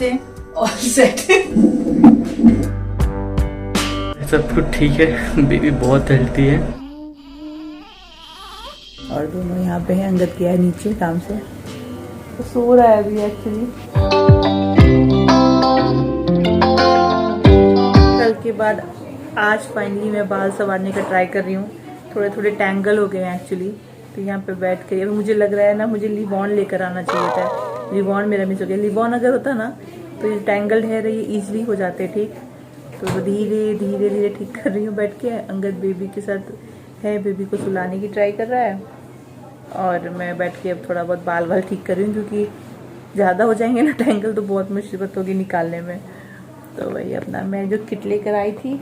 हैं और सेट। सब कुछ ठीक है, बेबी बहुत हेल्थी है। और दोनों यहाँ पे हैं, अंगद गया है नीचे काम से, तो सो रहा है अभी एक्चुअली। कल के बाद आज फाइनली मैं बाल संवारने का ट्राई कर रही हूँ। थोड़े थोड़े टैंगल हो गए हैं एक्चुअली, तो यहाँ पे बैठ के मुझे लग रहा है ना, मुझे लिवॉन लेकर आना चाहिए था। लिवॉन मेरा मिस हो गया। लिवॉन अगर होता ना तो ये टैंगल्ड हेयर ये ईजिली हो जाते ठीक। तो धीरे धीरे धीरे ठीक कर रही हूँ बैठ के। अंगद बेबी के साथ है, बेबी को सुलाने की ट्राई कर रहा है और मैं बैठ के अब थोड़ा बहुत बाल वाल ठीक कर रही हूँ, क्योंकि ज़्यादा हो जाएंगे ना टैंगल तो बहुत मुसीबत होगी निकालने में। तो वही अपना मैं जो किट लेकर आई थी,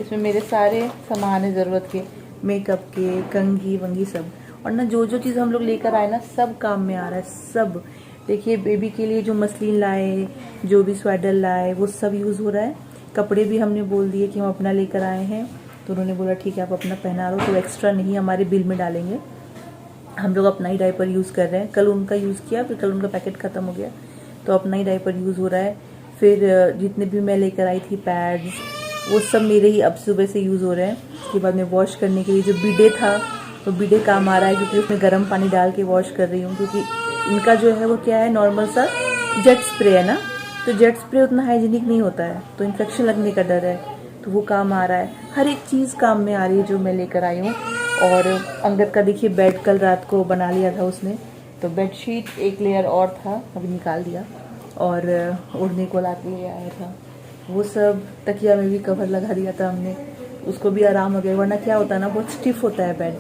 इसमें मेरे सारे सामान है ज़रूरत के, मेकअप के, कंघी वंगी सब। और ना जो जो चीज़ हम लोग लेकर आए ना सब काम में आ रहा है सब। देखिए बेबी के लिए जो मसलिन लाए, जो भी स्वेटर लाए, वो सब यूज़ हो रहा है। कपड़े भी हमने बोल दिए कि हम अपना लेकर आए हैं, तो उन्होंने बोला ठीक है आप अपना पहना लो, तो एक्स्ट्रा नहीं हमारे बिल में डालेंगे। हम लोग अपना ही डायपर यूज़ कर रहे हैं। कल उनका यूज़ किया, फिर कल उनका पैकेट ख़त्म हो गया, तो अपना ही डायपर यूज़ हो रहा है। फिर जितने भी मैं लेकर आई थी पैड्स, वो सब मेरे ही अब सुबह से यूज़ हो रहे हैं। उसके बाद में वॉश करने के लिए जो बिडे था, तो बिडे काम आ रहा है, क्योंकि उसमें गर्म पानी डाल के वॉश कर रही हूँ। क्योंकि इनका जो है वो क्या है, नॉर्मल सा जेट स्प्रे है ना, तो जेट स्प्रे उतना हाइजीनिक नहीं होता है, तो इन्फेक्शन लगने का डर है, तो वो काम आ रहा है। हर एक चीज़ काम में आ रही है जो मैं लेकर आई हूँ। और अंगद का देखिए बेड कल रात को बना लिया था उसने, तो बेडशीट एक लेयर और था, अभी निकाल दिया, और ओढ़ने को ला के ले आया था। वो सब तकिया में भी कवर लगा दिया था हमने, उसको भी आराम हो गया। वरना क्या होता है ना, बहुत स्टिफ होता है बेड,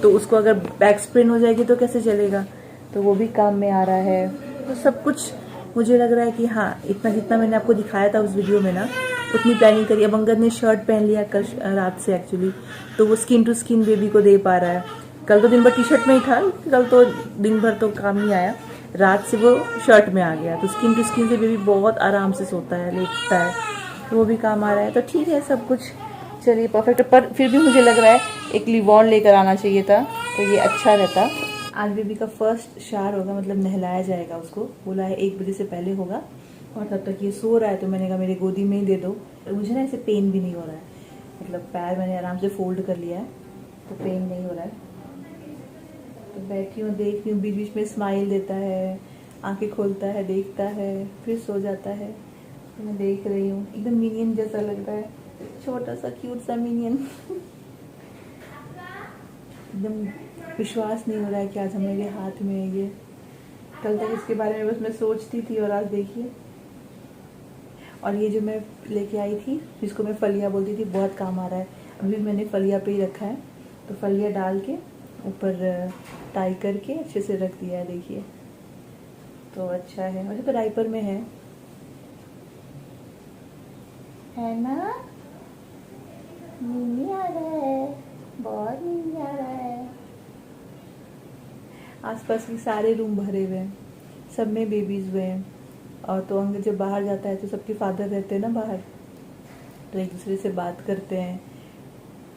तो उसको अगर बैक स्प्रेन हो जाएगी तो कैसे चलेगा, तो वो भी काम में आ रहा है। तो सब कुछ मुझे लग रहा है कि हाँ, इतना जितना मैंने आपको दिखाया था उस वीडियो में ना, उतनी प्लानिंग करी। अब अंगद ने शर्ट पहन लिया कल रात से एक्चुअली, तो वो स्किन टू स्किन बेबी को दे पा रहा है। कल तो दिन भर टी शर्ट में ही था, कल तो दिन भर तो काम नहीं आया, रात से वो शर्ट में आ गया, तो स्किन टू स्किन से बेबी बहुत आराम से सोता है, लेटता है, तो वो भी काम आ रहा है। तो ठीक है सब कुछ, चलिए परफेक्ट। पर फिर भी मुझे लग रहा है एक लिवॉन लेकर आना चाहिए था, तो ये अच्छा रहता। आज बेबी का फर्स्ट शावर होगा, मतलब नहलाया जाएगा उसको, बोला है 1 बजे से पहले होगा। और तब तक ये सो रहा है, तो मैंने कहा मेरी गोदी में ही दे दो। तो मुझे ना ऐसे पेन भी नहीं हो रहा है, मतलब पैर मैंने आराम से फोल्ड कर लिया है, तो पेन नहीं हो रहा है। तो बैठी हूँ, देख रही हूँ, बीच बीच में स्माइल देता है, आंखें खोलता है, देखता है, फिर सो जाता है। तो मैं देख रही हूँ, एकदम मिनियन जैसा लग रहा है, छोटा सा क्यूट सा मिनियन। एकदम विश्वास नहीं हो रहा है कि आज हमारे हाथ में है ये। कल तक इसके बारे में बस मैं सोचती थी, और आज देखिए। और ये जो मैं लेके आई थी, जिसको मैं फलिया बोलती थी, बहुत काम आ रहा है। अभी मैंने फलिया पे ही रखा है, तो फलिया डाल के ऊपर टाई करके अच्छे से रख दिया है, देखिए। तो अच्छा है, वैसे तो डायपर में है ना। नीनी आ रहा है, बहुत नीनी आ रहा है। आसपास के सारे रूम भरे हुए हैं, सब में बेबीज हुए हैं। और तो अंगद जब बाहर जाता है तो सबके फादर रहते हैं ना बाहर, तो एक दूसरे से बात करते हैं,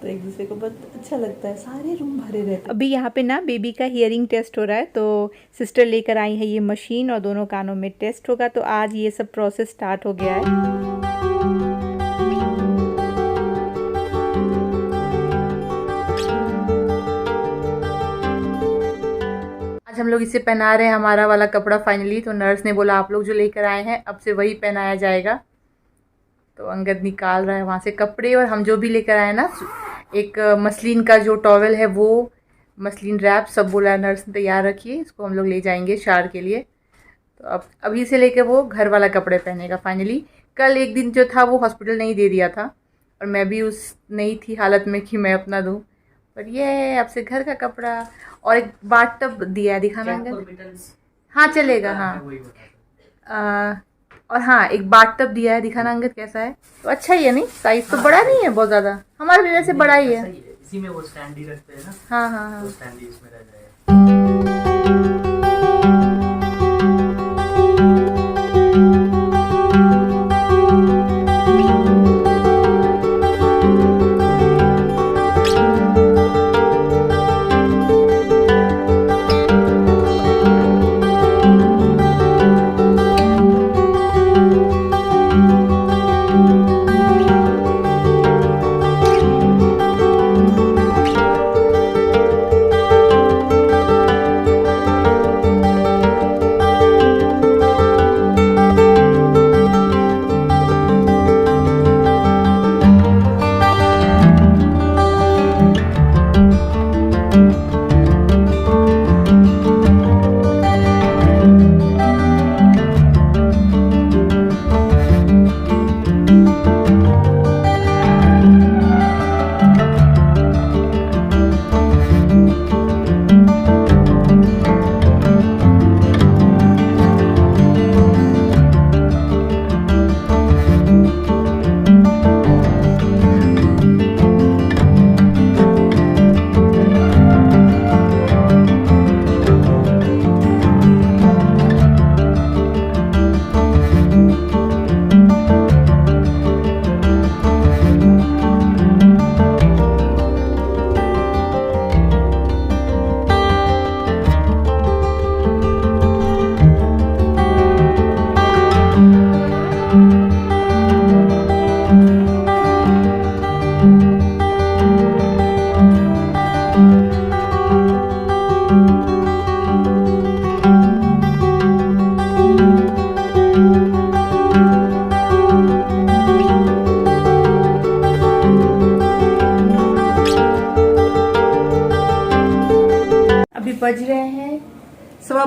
तो एक दूसरे को बहुत अच्छा लगता है, सारे रूम भरे रहते हैं। अभी यहाँ पे ना बेबी का हियरिंग टेस्ट हो रहा है, तो सिस्टर लेकर आई है ये मशीन, और दोनों कानों में टेस्ट होगा। तो आज ये सब प्रोसेस स्टार्ट हो गया है। आज हम लोग इसे पहना रहे हैं, हमारा वाला कपड़ा फाइनली। तो नर्स ने बोला आप लोग जो लेकर आए हैं अब से वही पहनाया जाएगा। तो अंगद निकाल रहा है वहाँ से कपड़े, और हम जो भी लेकर आए ना, एक मसलिन का जो टॉवेल है, वो मसलिन रैप सब बोला नर्स ने तैयार रखिए, इसको हम लोग ले जाएंगे शार के लिए। तो अब अभी से लेकर वो घर वाला कपड़े पहनेगा फाइनली। कल एक दिन जो था वो हॉस्पिटल नहीं दे दिया था, और मैं भी उस नहीं थी हालत में कि मैं अपना दूँ, पर ये अब से घर का कपड़ा। और एक बाथ टब दिया है, दिखाना अंगद? हाँ चलेगा, हाँ। और हाँ, एक बाथ टब दिया है, दिखाना अंगद कैसा है? तो अच्छा ही है, नहीं साइज तो बड़ा नहीं है बहुत ज़्यादा, हमारे भी वैसे बड़ा ही है। इसी में वो स्टैंड ही रखते हैं ना। हाँ हाँ हाँ, वो स्टैंड ही इसमें रह जाएगा।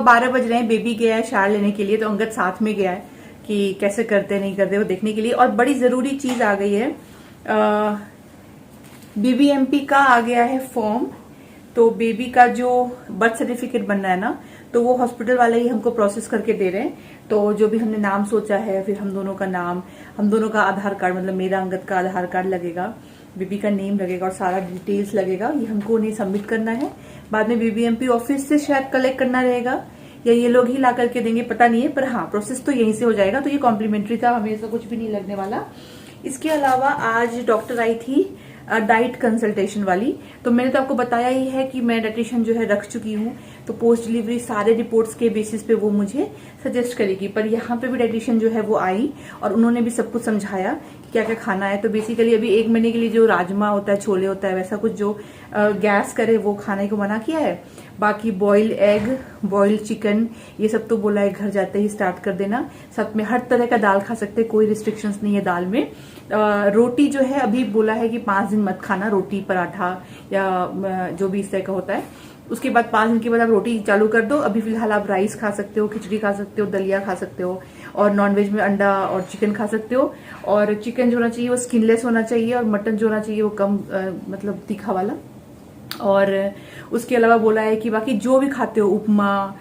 12 बज रहे हैं, बेबी गया है शार लेने के लिए, तो अंगद साथ में गया है कि कैसे करते नहीं करते वो देखने के लिए। और बड़ी जरूरी चीज आ गई है, BBMP का आ गया है फॉर्म। तो बेबी का जो बर्थ सर्टिफिकेट बनना है ना, तो वो हॉस्पिटल वाले ही हमको प्रोसेस करके दे रहे हैं। तो जो भी हमने नाम सोचा है, फिर हम दोनों का नाम, हम दोनों का आधार कार्ड, मतलब मेरा अंगद का आधार कार्ड लगेगा, बेबी का नेम लगेगा और सारा डिटेल्स लगेगा। ये हमको उन्हें सबमिट करना है। बाद में BBMP ऑफिस से शायद कलेक्ट करना रहेगा या ये लोग ही ला करके देंगे, पता नहीं है, पर हाँ प्रोसेस तो यहीं से हो जाएगा। तो ये कॉम्प्लीमेंट्री था, हमें ऐसा कुछ भी नहीं लगने वाला। इसके अलावा आज डॉक्टर आई थी डाइट कंसल्टेशन वाली। तो मैंने तो आपको बताया ही है कि मैं डाइटिशियन जो है रख चुकी हूँ, तो पोस्ट डिलीवरी सारे रिपोर्ट्स के बेसिस पे वो मुझे सजेस्ट करेगी। पर यहाँ पे भी डाइटिशियन जो है वो आई और उन्होंने भी सब कुछ समझाया कि क्या क्या खाना है। तो बेसिकली अभी 1 महीने के लिए जो राजमा होता है, छोले होता है, वैसा कुछ जो गैस करे वो खाने को मना किया है। बाकी बॉइल्ड एग, बॉइल्ड चिकन, ये सब तो बोला है घर जाते ही स्टार्ट कर देना। साथ में हर तरह का दाल खा सकते हैं, कोई रिस्ट्रिक्शंस नहीं है दाल में। रोटी जो है अभी बोला है कि 5 दिन मत खाना, रोटी पराठा या जो भी इस तरह का होता है। उसके बाद 5 दिन के बाद आप रोटी चालू कर दो। अभी फिलहाल आप राइस खा सकते हो, खिचड़ी खा सकते हो, दलिया खा सकते हो, और नॉनवेज में अंडा और चिकन खा सकते हो। और चिकन जो होना चाहिए वो स्किनलेस होना चाहिए, और मटन जो होना चाहिए वो कम मतलब तीखा वाला। और उसके अलावा बोला है कि बाकी जो भी खाते हो, उपमा,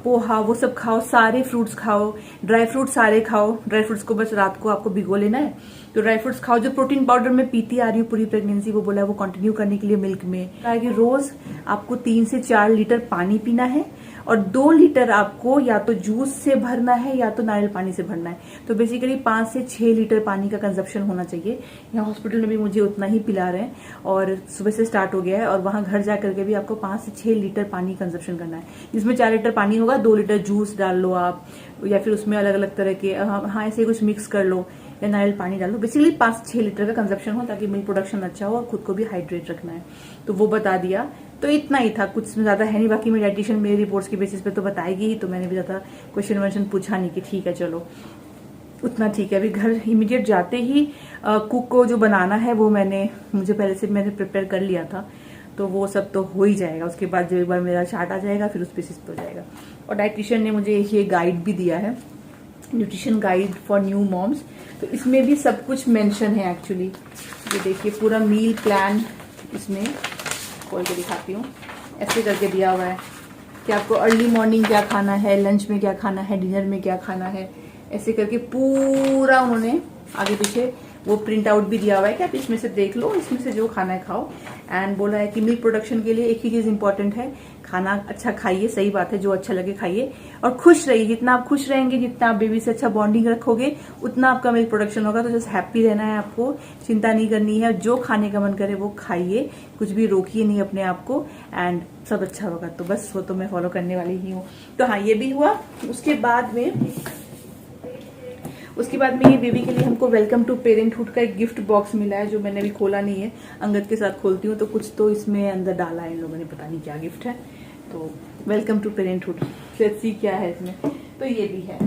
पोहा, वो सब खाओ, सारे फ्रूट्स खाओ, ड्राई फ्रूट्स सारे खाओ। ड्राई फ्रूट्स को बस रात को आपको भिगो लेना है, तो ड्राई फ्रूट्स खाओ। जो प्रोटीन पाउडर में पीती आ रही हूँ पूरी प्रेगनेंसी, वो बोला है वो कंटिन्यू करने के लिए मिल्क में कि रोज आपको 3 से 4 लीटर पानी पीना है, और 2 लीटर आपको या तो जूस से भरना है या तो नारियल पानी से भरना है। तो बेसिकली 5 से 6 लीटर पानी का कंजप्शन होना चाहिए। यहाँ हॉस्पिटल में भी मुझे उतना ही पिला रहे हैं, और सुबह से स्टार्ट हो गया है। और वहां घर जाकर के भी आपको 5 से 6 लीटर पानी कंजप्शन करना है, जिसमें 4 लीटर पानी होगा, 2 लीटर जूस डाल लो आप, या फिर उसमें अलग अलग तरह के हाँ ऐसे कुछ मिक्स कर लो, या नारियल पानी डालो। बेसिकली 5 से 6 लीटर का कंजप्शन हो, ताकि मिल्क प्रोडक्शन अच्छा हो और खुद को भी हाइड्रेट रखना है। तो वो बता दिया। तो इतना ही था, कुछ ज्यादा है नहीं। बाकी मेरी डाइटिशियन मेरी रिपोर्ट्स के बेसिस पे तो बताएगी ही, तो मैंने भी ज्यादा क्वेश्चन वर्शन पूछा नहीं कि ठीक है चलो उतना ठीक है। अभी घर इमीडिएट जाते ही कुक को जो बनाना है वो मुझे पहले से मैंने प्रिपेयर कर लिया था, तो वो सब तो हो ही जाएगा। उसके बाद जो एक बार मेरा चार्ट आ जाएगा फिर उस बेसिस पे हो जाएगा। और डाइटिशियन ने मुझे ये गाइड भी दिया है, nutrition guide for new moms. तो इसमें भी सब कुछ मेंशन है एक्चुअली। ये देखिए पूरा मील प्लान इसमें खोल के दिखाती हूँ, ऐसे करके दिया हुआ है कि आपको अर्ली मॉर्निंग क्या खाना है, लंच में क्या खाना है, डिनर में क्या खाना है, ऐसे करके पूरा उन्होंने आगे पीछे वो प्रिंट आउट भी दिया हुआ है कि आप इसमें से देख लो, इसमें से जो खाना है खाओ। एंड बोला है कि मिल्क प्रोडक्शन के लिए एक ही चीज इंपॉर्टेंट है, खाना अच्छा खाइए, सही बात है, जो अच्छा लगे खाइए, और खुश रहिए। जितना आप खुश रहेंगे, जितना आप बेबी से अच्छा बॉन्डिंग रखोगे, उतना आपका मिल्क प्रोडक्शन होगा। तो जस्ट हैप्पी रहना है आपको, चिंता नहीं करनी है, जो खाने का मन करे वो खाइए, कुछ भी रोकिए नहीं अपने आप को, एंड सब अच्छा होगा। तो बस वो तो मैं फॉलो करने वाली ही हूँ। तो हाँ, ये भी हुआ। उसके बाद में ये बेबी के लिए हमको वेलकम टू पेरेंटहुड का एक गिफ्ट बॉक्स मिला है, जो मैंने अभी खोला नहीं है। अंगद के साथ खोलती हूँ तो कुछ तो इसमें अंदर डाला है इन लोगों ने, पता नहीं क्या गिफ्ट है। तो welcome to parenthood, let's see क्या है इसमें। तो ये भी है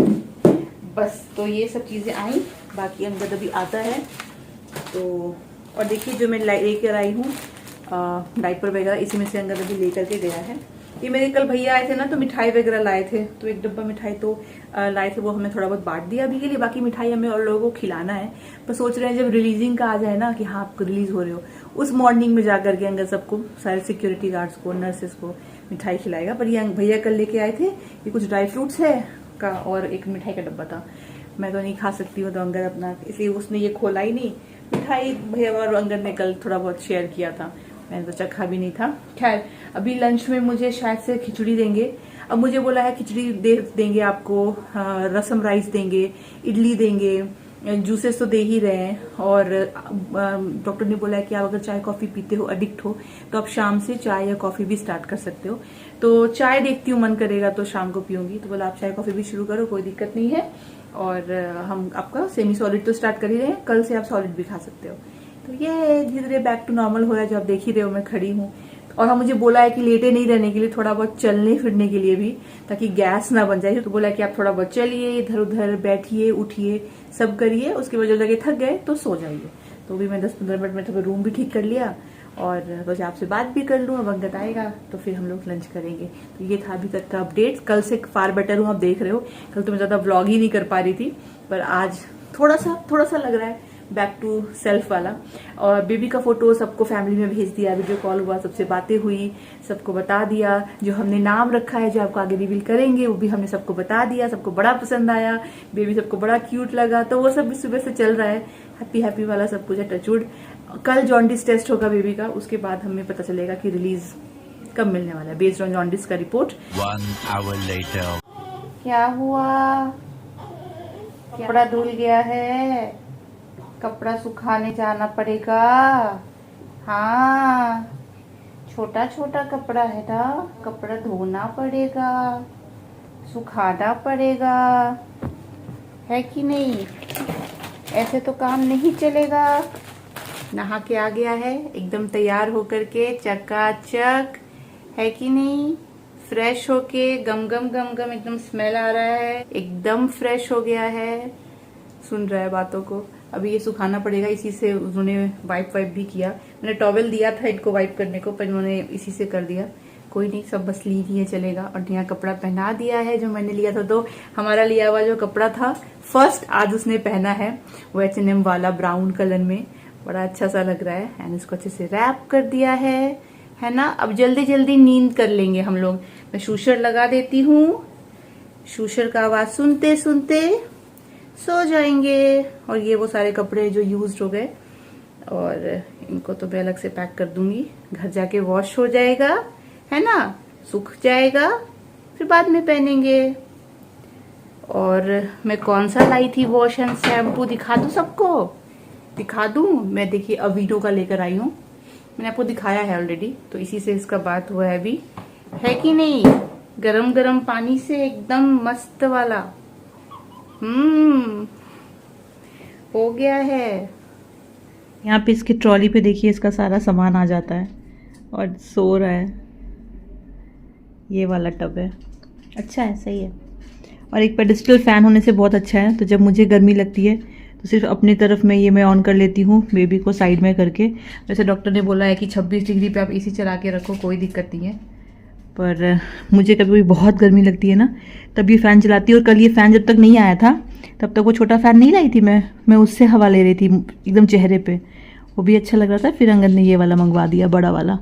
बस। तो ये सब चीजें आई, बाकी अंगद अभी आता है। तो और देखिए जो मैं लेकर आई हूँ डाइपर वगैरह, इसी में से अंगद अभी लेकर के गया है। ये मेरे कल भैया आए थे ना, तो मिठाई वगैरह लाए थे, तो एक डब्बा मिठाई तो लाए थे, वो हमें थोड़ा बहुत बांट दिया अभी के लिए। बाकी मिठाई हमें और लोगों को खिलाना है। पर सोच रहे हैं जब रिलीजिंग का आ जाए ना कि हाँ आप रिलीज हो रहे हो, उस मॉर्निंग में जाकर के अंदर सबको, सारे सिक्योरिटी गार्ड्स को, नर्सेस को मिठाई खिलाएगा। पर ये भैया कल लेके आए थे, ये कुछ ड्राई फ्रूट्स है का और एक मिठाई का डब्बा था। मैं तो नहीं खा सकती हूँ, तो अंगद अपना, इसलिए उसने ये खोला ही नहीं। मिठाई भैया और अंगद ने कल थोड़ा बहुत शेयर किया था, मैंने तो चखा भी नहीं था। खैर अभी लंच में मुझे शायद से खिचड़ी देंगे। अब मुझे बोला है खिचड़ी देंगे आपको, रसम राइस देंगे, इडली देंगे, जूसेस तो दे ही रहे हैं। और डॉक्टर ने बोला है कि आप अगर चाय कॉफी पीते हो, एडिक्ट हो, तो आप शाम से चाय या कॉफी भी स्टार्ट कर सकते हो। तो चाय देखती हूँ, मन करेगा तो शाम को पीऊंगी। तो बोला आप चाय कॉफी भी शुरू करो, कोई दिक्कत नहीं है। और हम आपका सेमी सॉलिड तो स्टार्ट कर ही रहे हैं, कल से आप सॉलिड भी खा सकते हो। तो ये धीरे धीरे बैक टू नॉर्मल हो रहा है, जो आप देख ही रहे हो मैं खड़ी हूँ। और हाँ, मुझे बोला है कि लेटे नहीं रहने के लिए, थोड़ा बहुत चलने फिरने के लिए भी, ताकि गैस ना बन जाए। तो बोला है कि आप थोड़ा बहुत चलिए, इधर उधर बैठिए, उठिए, सब करिए। उसके बाद जब लगे थक गए तो सो जाइए। तो भी मैं 10-15 मिनट में थोड़ा रूम भी ठीक कर लिया, और सोचा आपसे बात भी कर लूँ। अब अंगद आएगा तो फिर हम लोग लंच करेंगे। तो ये था अभी तक का अपडेट। कल से फार बेटर हूँ, आप देख रहे हो। कल तो मैं ज़्यादा व्लॉग ही नहीं कर पा रही थी, पर आज थोड़ा सा लग रहा है बैक टू सेल्फ वाला। और बेबी का फोटो सबको फैमिली में भेज दिया, वीडियो कॉल हुआ, सबसे बातें हुई, सबको बता दिया। जो हमने नाम रखा है, जो आपको आगे रिवील करेंगे, वो भी हमने सबको बता दिया। सबको बड़ा पसंद आया, बेबी सबको बड़ा क्यूट लगा। तो वो सब भी सुबह से चल रहा है, हैप्पी वाला सब कुछ है। टचवुड कल जॉन्डिस टेस्ट होगा बेबी का, उसके बाद हमें पता चलेगा कि रिलीज कब मिलने वाला है बेस्ड ऑन जॉन्डिस का रिपोर्ट। 1 hour later. क्या हुआ? कपड़ा धुल गया है, कपड़ा सुखाने जाना पड़ेगा। हाँ, छोटा छोटा कपड़ा है ना, कपड़ा धोना पड़ेगा, सुखाना पड़ेगा, है कि नहीं? ऐसे तो काम नहीं चलेगा। नहा के आ गया है एकदम तैयार होकर के, चकाचक, है कि नहीं? फ्रेश होके गम गम एकदम स्मेल आ रहा है, एकदम फ्रेश हो गया है, सुन रहा है बातों को। अभी ये सुखाना पड़ेगा, इसी से उन्होंने वाइप भी किया। मैंने टॉवेल दिया था इनको वाइप करने को, पर इन्होंने इसी से कर दिया। कोई नहीं, सब बस ली ही चलेगा। और नया कपड़ा पहना दिया है जो मैंने लिया था। तो हमारा लिया हुआ जो कपड़ा था फर्स्ट, आज उसने पहना है, वो H&M वाला ब्राउन कलर में, बड़ा अच्छा सा लग रहा है। एंड इसको अच्छे से रैप कर दिया है ना। अब जल्दी जल्दी नींद कर लेंगे हम लोग। मैं शूशर लगा देती हूँ, शूशर का आवाज सुनते सुनते सो जाएंगे। और ये वो सारे कपड़े जो यूज्ड हो गए, और इनको तो मैं अलग से पैक कर दूंगी, घर जाके वॉश हो जाएगा, है ना, सूख जाएगा, फिर बाद में पहनेंगे। और मैं कौन सा लाई थी वॉश एंड शैम्पू दिखा दूं सबको, दिखा दूं। मैं देखिए अवीनो का लेकर आई हूँ, मैंने आपको दिखाया है ऑलरेडी, तो इसी से इसका बात हुआ है अभी, है कि नहीं? गरम गरम पानी से एकदम मस्त वाला। हो गया है। यहाँ पे इसकी ट्रॉली पे देखिए इसका सारा सामान आ जाता है, और सो रहा है। ये वाला टब है, अच्छा है, सही है। और एक पेडिस्टल फैन होने से बहुत अच्छा है। तो जब मुझे गर्मी लगती है तो सिर्फ अपनी तरफ में ये मैं ऑन कर लेती हूँ, बेबी को साइड में करके। वैसे डॉक्टर ने बोला है कि 26 डिग्री पे आप एसी चला के रखो, कोई दिक्कत नहीं है। पर मुझे कभी कभी बहुत गर्मी लगती है ना, तब ये फ़ैन चलाती है। और कल ये फ़ैन जब तक नहीं आया था, तब तक वो छोटा फ़ैन नहीं लाई थी मैं उससे हवा ले रही थी एकदम चेहरे पे, वो भी अच्छा लग रहा था। फिर अंगद ने ये वाला मंगवा दिया, बड़ा वाला।